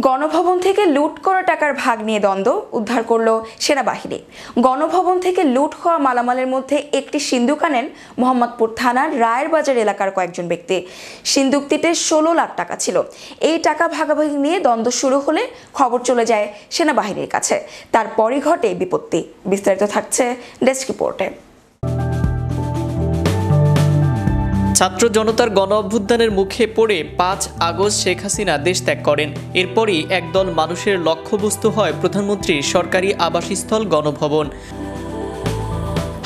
গণভবন থেকে লুট করা টাকার ভাগ নিয়ে দ্বন্দ্ব, উদ্ধার করল সেনাবাহিনী। গণভবন থেকে লুট হওয়া মালামালের মধ্যে একটি সিন্দুক আনেন মোহাম্মদপুর থানার রায়ের বাজার এলাকার কয়েকজন ব্যক্তি। সিন্দুকটিতে 16 লাখ টাকা ছিল। এই টাকা ভাগাভাগি নিয়ে দ্বন্দ্ব শুরু হলে খবর চলে যায় সেনাবাহিনীর কাছে। তারপরই ঘটে বিপত্তি। বিস্তারিত থাকছে ডেস্ক রিপোর্টে। ছাত্র জনতার গণ অভ্যুত্থানের মুখে পড়ে 5 আগস্ট শেখ হাসিনা দেশ ত্যাগ করেন। এরপরই একদল মানুষের লক্ষ্যবস্তু হয় প্রধানমন্ত্রীর সরকারি আবাসস্থল গণভবন।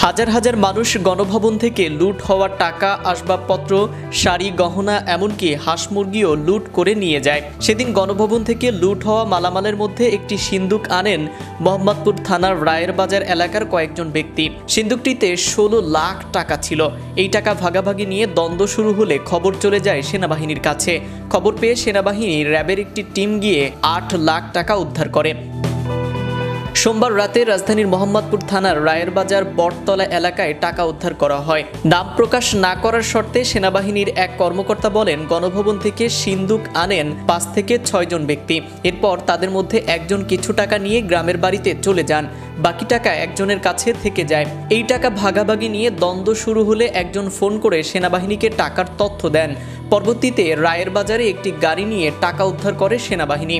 হাজার হাজার মানুষ গণভবন থেকে লুট হওয়া টাকা, আসবাবপত্র, শাড়ি, গহনা, এমনকি হাঁস মুরগিও লুট করে নিয়ে যায়। সেদিন গণভবন থেকে লুট হওয়া মালামালের মধ্যে একটি সিন্দুক আনেন মোহাম্মদপুর থানার রায়ের বাজার এলাকার কয়েকজন ব্যক্তি। সিন্দুকটিতে 16 লাখ টাকা ছিল। এই টাকা ভাগাভাগি নিয়ে দ্বন্দ্ব শুরু হলে খবর চলে যায় সেনাবাহিনীর কাছে। খবর পেয়ে সেনাবাহিনী র্যাবের একটি টিম গিয়ে 8 লাখ টাকা উদ্ধার করে। সোমবার রাতে রাজধানীর মোহাম্মদপুর থানার রায়ের বাজার বটতলা এলাকায় টাকা উদ্ধার করা হয়। নাম প্রকাশ না করার শর্তে সেনাবাহিনীর এক কর্মকর্তা বলেন, গণভবন থেকে সিন্দুক আনেন 5 থেকে 6 জন ব্যক্তি। এরপর তাদের মধ্যে একজন কিছু টাকা নিয়ে গ্রামের বাড়িতে চলে যান। বাকি টাকা একজনের কাছে থেকে যায়। এই টাকা ভাগাভাগি নিয়ে দ্বন্দ্ব শুরু হলে একজন ফোন করে সেনাবাহিনীকে টাকার তথ্য দেন। পরবর্তীতে রায়ের বাজারে একটি গাড়ি নিয়ে টাকা উদ্ধার করে সেনাবাহিনী।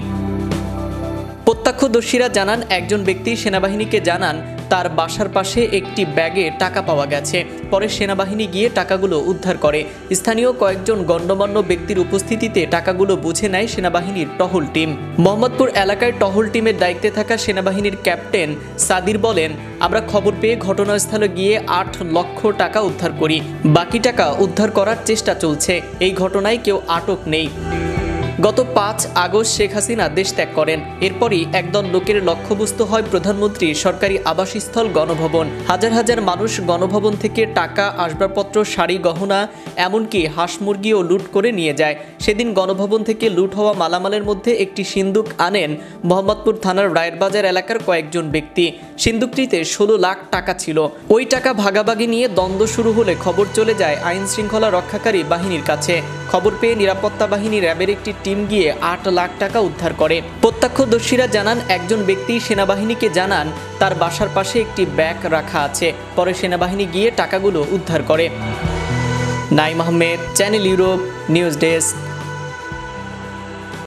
প্রত্যক্ষদর্শীরা জানান, একজন ব্যক্তি সেনাবাহিনীকে জানান তার বাসার পাশে একটি ব্যাগে টাকা পাওয়া গেছে। পরে সেনাবাহিনী গিয়ে টাকাগুলো উদ্ধার করে। স্থানীয় কয়েকজন গণ্যমান্য ব্যক্তির উপস্থিতিতে টাকাগুলো বুঝে নেয় সেনাবাহিনীর টহল টিম। মোহাম্মদপুর এলাকায় টহল টিমের দায়িত্বে থাকা সেনাবাহিনীর ক্যাপ্টেন সাদির বলেন, আমরা খবর পেয়ে ঘটনাস্থলে গিয়ে 8 লক্ষ টাকা উদ্ধার করি। বাকি টাকা উদ্ধার করার চেষ্টা চলছে। এই ঘটনায় কেউ আটক নেই। গত 5 আগস্ট শেখ হাসিনা দেশ ত্যাগ করেন। এরপরই একদল লোকের লক্ষ্যবস্তু হয় প্রধানমন্ত্রীর সরকারি আবাসস্থল গণভবন। হাজার হাজার মানুষ গণভবন থেকে টাকা, আসবাবপত্র, শাড়ি, গহনা, এমনকি হাঁস মুরগিও লুট করে নিয়ে যায়। সেদিন গণভবন থেকে লুট হওয়া মালামালের মধ্যে একটি সিন্দুক আনেন মোহাম্মদপুর থানার রায়ের বাজার এলাকার কয়েকজন ব্যক্তি। সিন্দুকটিতে 16 লাখ টাকা ছিল। ওই টাকা ভাগাভাগি নিয়ে দ্বন্দ্ব শুরু হলে খবর চলে যায় আইন শৃঙ্খলা রক্ষাকারী বাহিনীর কাছে। খবর পেয়ে নিরাপত্তা বাহিনী র্যাবের একটি টিম গিয়ে 8 লাখ টাকা উদ্ধার করে। প্রত্যক্ষদর্শীরা জানান, একজন ব্যক্তি সেনাবাহিনীকে জানান তার বাসার পাশে একটি ব্যাগ রাখা আছে। পরে সেনাবাহিনী গিয়ে টাকাগুলো উদ্ধার করে। Naim Ahmed, channel Europe, news desk.